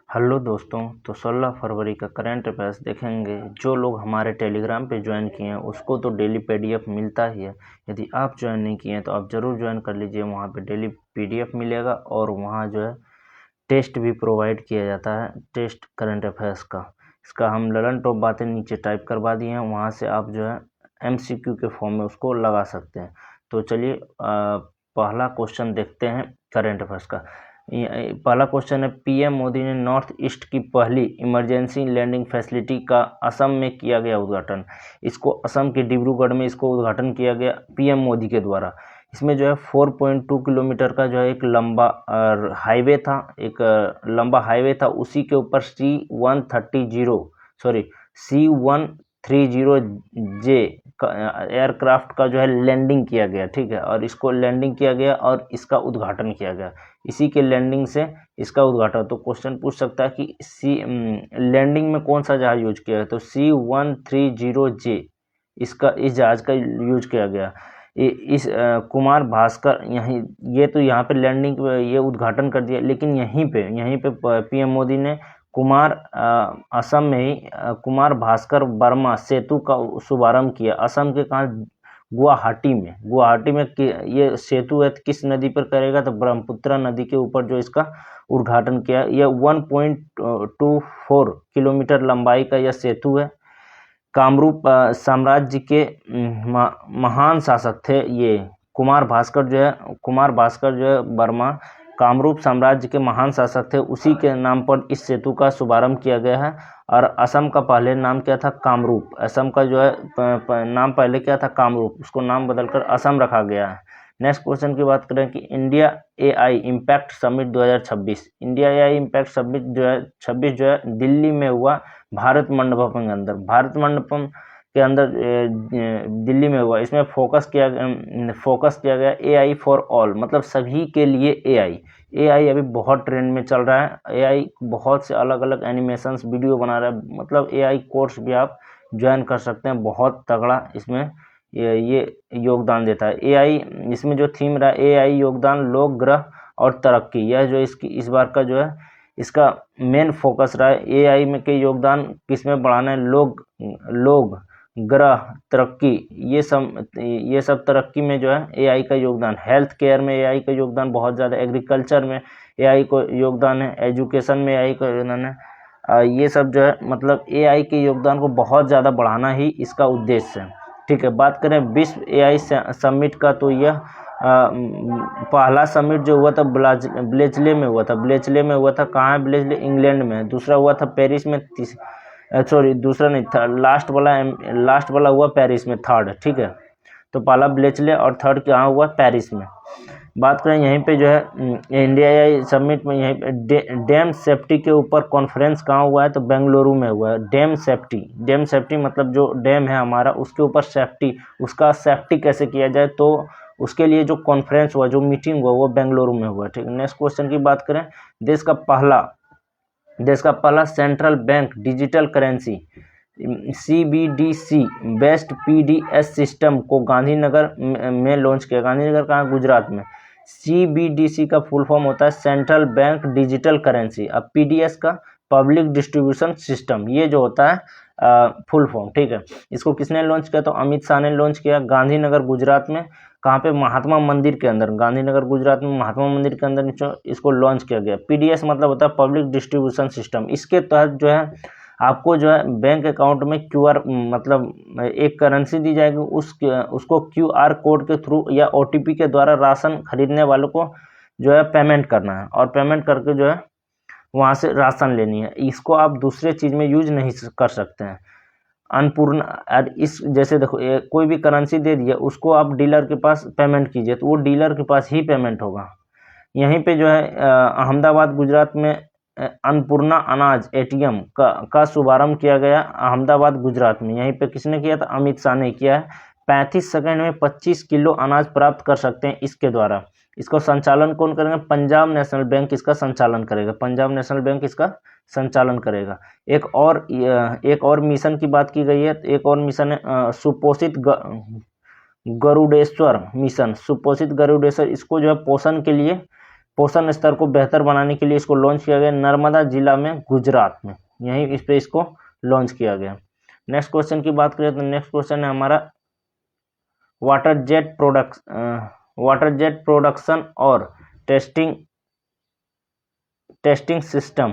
Hello दोस्तों, तो 16 फरवरी का करंट अफेयर्स देखेंगे। जो लोग हमारे टेलीग्राम पे ज्वाइन किए हैं उसको तो डेली पीडीएफ मिलता ही है। यदि आप ज्वाइन नहीं किए हैं तो आप ज़रूर ज्वाइन कर लीजिए। वहाँ पे डेली पीडीएफ मिलेगा और वहाँ जो है टेस्ट भी प्रोवाइड किया जाता है, टेस्ट करंट अफेयर्स का। इसका हम ललन टॉप बातें नीचे टाइप करवा दिए हैं, वहाँ से आप जो है एमसीक्यू के फॉर्म में उसको लगा सकते हैं। तो चलिए पहला क्वेश्चन देखते हैं करंट अफेयर्स का। पहला क्वेश्चन है, पीएम मोदी ने नॉर्थ ईस्ट की पहली इमरजेंसी लैंडिंग फैसिलिटी का असम में किया गया उद्घाटन। इसको असम के डिब्रूगढ़ में इसको उद्घाटन किया गया पीएम मोदी के द्वारा। इसमें जो है 4.2 किलोमीटर का जो है एक लंबा हाईवे था, एक लंबा हाईवे था। उसी के ऊपर C-130J एयरक्राफ्ट का जो है लैंडिंग किया गया, ठीक है। और इसको लैंडिंग किया गया और इसका उद्घाटन किया गया। इसी के लैंडिंग से इसका उद्घाटन। तो क्वेश्चन पूछ सकता है कि लैंडिंग में कौन सा जहाज यूज किया है, तो C-130J इसका इस जहाज का यूज किया गया। इस कुमार भास्कर ये तो यहाँ पे लैंडिंग ये उद्घाटन कर दिया, लेकिन यहीं पे पीएम मोदी ने असम में ही कुमार भास्कर वर्मा सेतु का शुभारंभ किया। असम के कहाँ, गुवाहाटी में ये सेतु है किस नदी पर करेगा, तो ब्रह्मपुत्र नदी के ऊपर जो इसका उद्घाटन किया। यह 1.24 किलोमीटर लंबाई का यह सेतु है। कामरूप साम्राज्य के महान शासक थे ये कुमार भास्कर जो है वर्मा कामरूप साम्राज्य के महान शासक थे। उसी के नाम पर इस सेतु का शुभारंभ किया गया है। और असम का पहले नाम क्या था, कामरूप। असम का जो है नाम पहले क्या था, कामरूप। उसको नाम बदलकर असम रखा गया है। नेक्स्ट क्वेश्चन की बात करें कि India AI impact summit 2026। India AI impact summit 2026 जो है दिल्ली में हुआ, भारत मंडपम के अंदर दिल्ली में हुआ। इसमें फोकस किया गया एआई फॉर ऑल, मतलब सभी के लिए एआई अभी बहुत ट्रेंड में चल रहा है। एआई बहुत से अलग अलग एनिमेशंस वीडियो बना रहा है, मतलब एआई कोर्स भी आप ज्वाइन कर सकते हैं। बहुत तगड़ा इसमें ये योगदान देता है एआई। इसमें जो थीम रहा एआई योगदान लोक ग्रह और तरक्की, यह जो इस बार का जो है इसका मेन फोकस रहा है। एआई में के योगदान किसमें बढ़ाना है, लोग ग्रह तरक्की, ये सब तरक्की में जो है एआई का योगदान। हेल्थ केयर में एआई का योगदान बहुत ज़्यादा, एग्रीकल्चर में एआई को योगदान है, एजुकेशन में एआई का योगदान है। ये सब जो है मतलब एआई के योगदान को बहुत ज़्यादा बढ़ाना ही इसका उद्देश्य है, ठीक है। बात करें विश्व एआई समिट का, तो यह पहला समिट जो हुआ था ब्लेचले में हुआ था। कहाँ है ब्लेचले, इंग्लैंड में। दूसरा हुआ था पेरिस में, दूसरा नहीं था, लास्ट वाला हुआ पेरिस में, थर्ड, ठीक है। तो पहला ब्लेचले और थर्ड कहाँ हुआ, पेरिस में। बात करें यहीं पे जो है इंडिया एआई समिट में, यहीं पे डैम सेफ्टी के ऊपर कॉन्फ्रेंस कहाँ हुआ है, तो बेंगलुरु में हुआ है। डैम सेफ्टी मतलब जो डैम है हमारा उसके ऊपर उसका सेफ्टी कैसे किया जाए, तो उसके लिए जो कॉन्फ्रेंस हुआ, जो मीटिंग हुआ, वो बेंगलुरु में हुआ, ठीक है। नेक्स्ट क्वेश्चन की बात करें, देश का पहला central bank digital currency CBDC best PDS system को गांधीनगर में लॉन्च किया। गांधीनगर कहाँ, गुजरात में। CBDC का फुल फॉर्म होता है सेंट्रल बैंक डिजिटल करेंसी। अब PDS का पब्लिक डिस्ट्रीब्यूशन सिस्टम, ये जो होता है फुल फॉर्म, ठीक है। इसको किसने लॉन्च किया, तो अमित शाह ने लॉन्च किया गांधीनगर गुजरात में। कहाँ पे, महात्मा मंदिर के अंदर। गांधीनगर गुजरात में महात्मा मंदिर के अंदर इसको लॉन्च किया गया। PDS मतलब होता है पब्लिक डिस्ट्रीब्यूशन सिस्टम। इसके तहत जो है आपको जो है बैंक अकाउंट में QR मतलब एक करेंसी दी जाएगी, उसको QR कोड के थ्रू या OTP के द्वारा राशन खरीदने वालों को जो है पेमेंट करना है, और पेमेंट करके जो है वहाँ से राशन लेनी है। इसको आप दूसरे चीज़ में यूज नहीं कर सकते हैं। अन्नपूर्णा, इस जैसे देखो कोई भी करेंसी दे दिया, उसको आप डीलर के पास पेमेंट कीजिए तो वो डीलर के पास ही पेमेंट होगा। यहीं पे जो है अहमदाबाद गुजरात में अन्नपूर्णा अनाज ATM का शुभारंभ किया गया, अहमदाबाद गुजरात में। यहीं पे किसने किया था, अमित शाह ने किया है। 35 सेकंड में 25 किलो अनाज प्राप्त कर सकते हैं इसके द्वारा। इसको संचालन कौन करेगा, पंजाब नेशनल बैंक इसका संचालन करेगा। पंजाब नेशनल बैंक इसका संचालन करेगा। एक और मिशन की बात की गई है, एक और मिशन है सुपोषित गरुड़ेश्वर मिशन। सुपोषित गरुड़ेश्वर, इसको जो है पोषण के लिए पोषण स्तर को बेहतर बनाने के लिए इसको लॉन्च किया गया नर्मदा जिला में, गुजरात में, यहीं इस पे इसको लॉन्च किया गया। नेक्स्ट क्वेश्चन की बात करें तो नेक्स्ट क्वेश्चन है हमारा वाटर जेट प्रोडक्शन और testing system.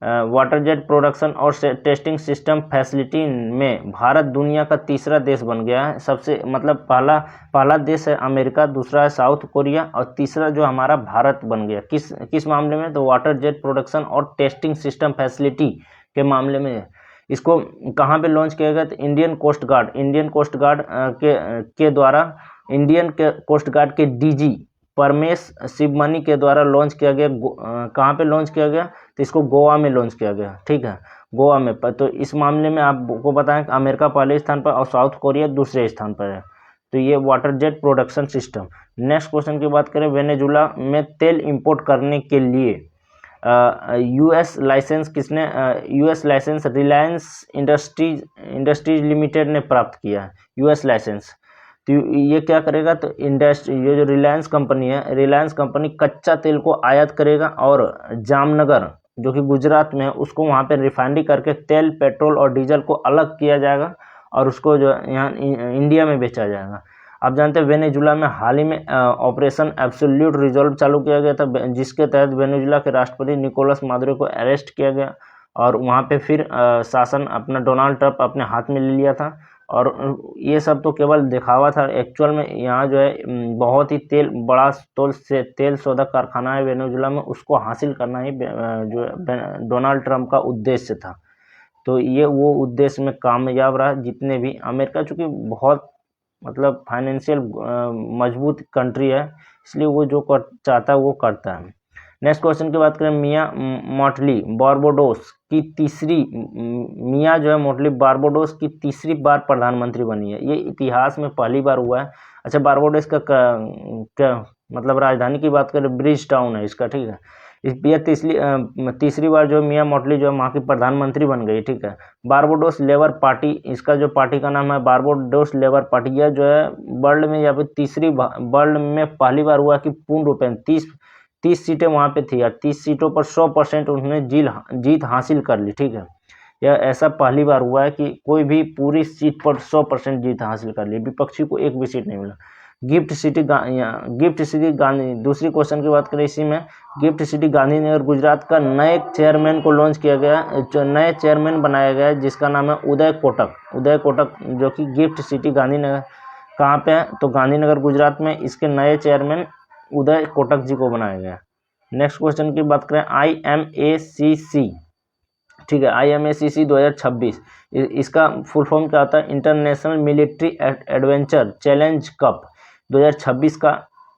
Water jet production और टेस्टिंग सिस्टम फैसिलिटी में भारत दुनिया का तीसरा देश बन गया है। सबसे मतलब पहला देश है अमेरिका, दूसरा है साउथ कोरिया और तीसरा जो हमारा भारत बन गया। किस मामले में? तो वाटर जेट प्रोडक्शन और टेस्टिंग सिस्टम फैसिलिटी के मामले में। इसको कहाँ पे लॉन्च किया गया? तो इंडियन कोस्ट गार्ड के द्वारा, इंडियन कोस्ट गार्ड के डीजी परमेश शिवमणि के द्वारा लॉन्च किया गया। कहाँ पे लॉन्च किया गया? तो इसको गोवा में लॉन्च किया गया, ठीक है, गोवा में। तो इस मामले में आपको बताएं कि अमेरिका पहले स्थान पर और साउथ कोरिया दूसरे स्थान पर है। तो ये water jet production system. Next question की बात करें, वेनेजुला में तेल इंपोर्ट करने के लिए यूएस लाइसेंस रिलायंस इंडस्ट्रीज लिमिटेड ने प्राप्त किया है, यूएस लाइसेंस। तो ये क्या करेगा? तो ये जो रिलायंस कंपनी है, रिलायंस कंपनी कच्चा तेल को आयात करेगा और जामनगर जो कि गुजरात में है उसको वहाँ पे रिफाइनरी करके तेल, पेट्रोल और डीजल को अलग किया जाएगा और उसको जो यहाँ इंडिया में बेचा जाएगा। आप जानते हैं वेनेजुला में हाल ही में ऑपरेशन एब्सोल्यूट रिजॉल्व चालू किया गया था, जिसके तहत वेनेजुला के राष्ट्रपति निकोलस मादुरो को अरेस्ट किया गया और वहाँ पे फिर शासन अपना डोनाल्ड ट्रंप अपने हाथ में ले लिया था। और ये सब तो केवल दिखावा था, एक्चुअल में यहाँ जो है बहुत ही बड़ा तेल शोधक कारखाना है वेनेजुला में, उसको हासिल करना ही जो डोनाल्ड ट्रंप का उद्देश्य था। तो ये वो उद्देश्य में कामयाब रहा। जितने भी अमेरिका चूँकि बहुत मतलब फाइनेंशियल मजबूत कंट्री है, इसलिए वो जो चाहता है वो करता है। नेक्स्ट क्वेश्चन की बात करें, मियाँ मोटली बारबाडोस की तीसरी बार प्रधानमंत्री बनी है। ये इतिहास में पहली बार हुआ है। अच्छा, बारबाडोस का क्या मतलब राजधानी की बात करें, ब्रिज टाउन है इसका, ठीक है। ये तीसरी बार जो मियाँ मोटली जो है वहाँ की प्रधानमंत्री बन गई, ठीक है। बारबाडोस लेबर पार्टी, इसका जो पार्टी का नाम है बारबाडोस लेबर पार्टी। यह जो है वर्ल्ड में या फिर वर्ल्ड में पहली बार हुआ कि पूर्ण रूप में 30 सीटें वहाँ पे थी और 30 सीटों पर 100% उन्होंने जीत हासिल कर ली, ठीक है। यह ऐसा पहली बार हुआ है कि कोई भी पूरी सीट पर 100% जीत हासिल कर ली, विपक्षी को एक भी सीट नहीं मिला। गिफ्ट सिटी गांधी, दूसरी क्वेश्चन की बात करें इसी में, गिफ्ट सिटी गांधीनगर गुजरात का नए चेयरमैन को लॉन्च किया गया, जो नए चेयरमैन बनाया गया है जिसका नाम है उदय कोटक, जो कि गिफ्ट सिटी गांधीनगर कहाँ पे है? तो गांधीनगर गुजरात में। इसके नए चेयरमैन उदय कोटक जी को बनाया गया। नेक्स्ट क्वेश्चन की बात करें, IMACC, ठीक है, IMACC 2026, इसका फुल फॉर्म क्या होता है? International military adventure challenge cup 2026 का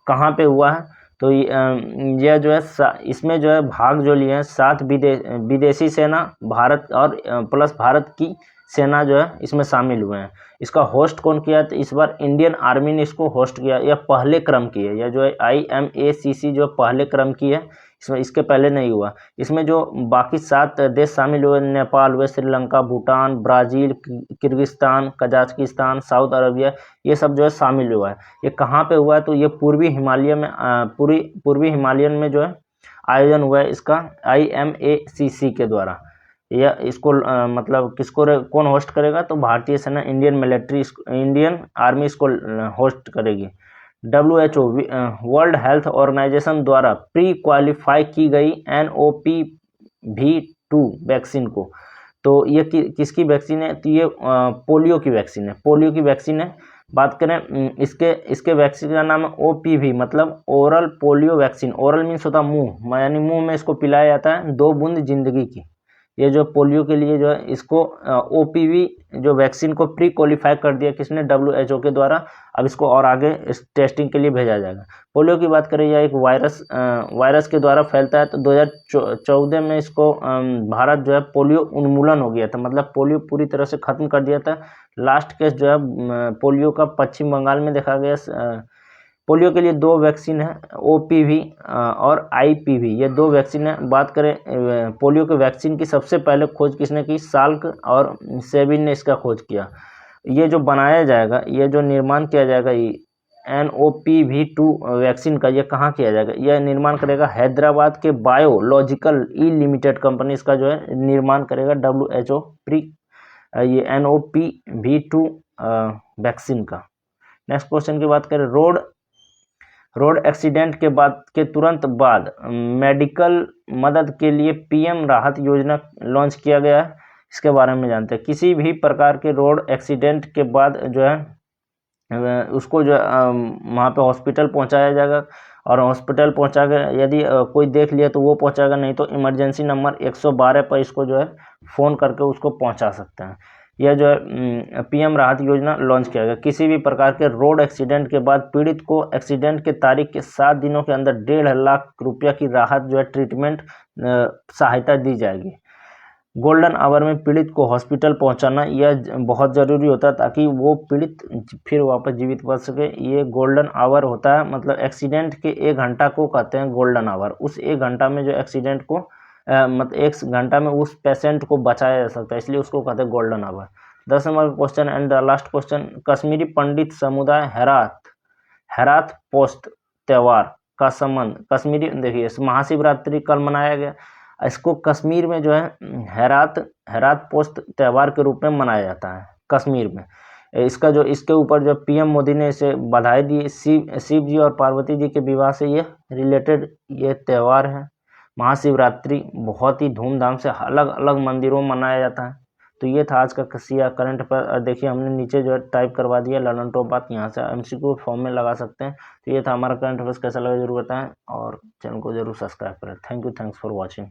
कहाँ पे हुआ है? तो यह जो है इसमें जो है भाग जो लिए हैं 7 विदेशी सेना, भारत और प्लस भारत की सेना जो है इसमें शामिल हुए हैं। इसका होस्ट कौन किया? तो इस बार इंडियन आर्मी ने इसको होस्ट किया। यह पहले क्रम की है, यह जो है IMACC जो पहले क्रम की है, इसमें इसके पहले नहीं हुआ। इसमें जो बाकी 7 देश शामिल हुए, नेपाल हुए, Sri Lanka, Bhutan, Brazil, Kyrgyzstan, Kazakhstan, Saudi Arabia, ये सब जो है शामिल हुआ है। ये कहाँ पे हुआ है? तो ये पूर्वी हिमालयन में जो है आयोजन हुआ है इसका IMACC के द्वारा। यह इसको मतलब कौन होस्ट करेगा? तो भारतीय सेना, इंडियन आर्मी इसको होस्ट करेगी। WHO वर्ल्ड हेल्थ ऑर्गेनाइजेशन द्वारा प्री क्वालिफाई की गई NOPV2 वैक्सीन को, तो ये किसकी वैक्सीन है? तो ये पोलियो की वैक्सीन है। बात करें इसके वैक्सीन का नाम है OPV, मतलब oral polio vaccine. Oral means होता है मुंह, यानी मुंह में इसको पिलाया जाता है 2 बूंद जिंदगी की। ये जो पोलियो के लिए जो है इसको OPV जो वैक्सीन को प्री क्वालिफाई कर दिया किसने? WHO के द्वारा। अब इसको और आगे इस टेस्टिंग के लिए भेजा जाएगा। पोलियो की बात करें, यह एक वायरस के द्वारा फैलता है। तो 2014 में इसको भारत जो है पोलियो उन्मूलन हो गया था, मतलब पोलियो पूरी तरह से खत्म कर दिया था। लास्ट केस जो है पोलियो का पश्चिम बंगाल में देखा गया। पोलियो के लिए 2 वैक्सीन है, OPV और IPV, ये 2 वैक्सीन है। बात करें पोलियो के वैक्सीन की सबसे पहले खोज किसने की? साल्क और सेविन ने इसका खोज किया। ये जो बनाया जाएगा, ये जो निर्माण किया जाएगा NOPV2 वैक्सीन का ये कहाँ किया जाएगा? यह निर्माण करेगा हैदराबाद के बायोलॉजिकल ई लिमिटेड कंपनी इसका जो है निर्माण करेगा WHO प्री ये NOPV2 वैक्सीन का। नेक्स्ट क्वेश्चन की बात करें, रोड एक्सीडेंट के बाद के तुरंत बाद मेडिकल मदद के लिए PM राहत योजना लॉन्च किया गया है। इसके बारे में जानते हैं। किसी भी प्रकार के रोड एक्सीडेंट के बाद जो है उसको जो वहाँ पे हॉस्पिटल पहुँचाया जाएगा, और हॉस्पिटल पहुँचा के यदि कोई देख लिया तो वो पहुँचाएगा, नहीं तो इमरजेंसी नंबर 112 पर इसको जो है फ़ोन करके उसको पहुँचा सकते हैं। यह जो है PM राहत योजना लॉन्च किया गया। किसी भी प्रकार के रोड एक्सीडेंट के बाद पीड़ित को एक्सीडेंट के तारीख के 7 दिनों के अंदर 1.5 लाख रुपया की राहत जो है ट्रीटमेंट सहायता दी जाएगी। गोल्डन आवर में पीड़ित को हॉस्पिटल पहुंचाना यह बहुत ज़रूरी होता है ताकि वो पीड़ित फिर वापस जीवित बच सके। ये गोल्डन आवर होता है, मतलब एक्सीडेंट के 1 घंटा को कहते हैं गोल्डन आवर। उस 1 घंटा में जो एक्सीडेंट को मतलब 1 घंटा में उस पेशेंट को बचाया जा सकता है, इसलिए उसको कहते हैं golden hour. 10 number question and the last question, Kashmiri Pandit समुदाय हेरात पोस्त त्यौहार का संबंध कश्मीरी, देखिए महाशिवरात्रि कल मनाया गया, इसको कश्मीर में जो है हेरात पोस्त त्यौहार के रूप में मनाया जाता है कश्मीर में। इसका जो इसके ऊपर जो PM मोदी ने इसे बधाई दी। शिव जी और पार्वती जी के विवाह से ये रिलेटेड ये त्यौहार है। महाशिवरात्रि बहुत ही धूमधाम से अलग अलग मंदिरों में मनाया जाता है। तो ये था आज का कसिया करंट पर। देखिए हमने नीचे जो है टाइप करवा दिया लर्न टॉप बात, यहाँ से MCQ फॉर्म में लगा सकते हैं। तो ये था हमारा करंट अफेयर्स, कैसा लगा जरूर बताएं और चैनल को जरूर सब्सक्राइब करें। Thank you, thanks for watching.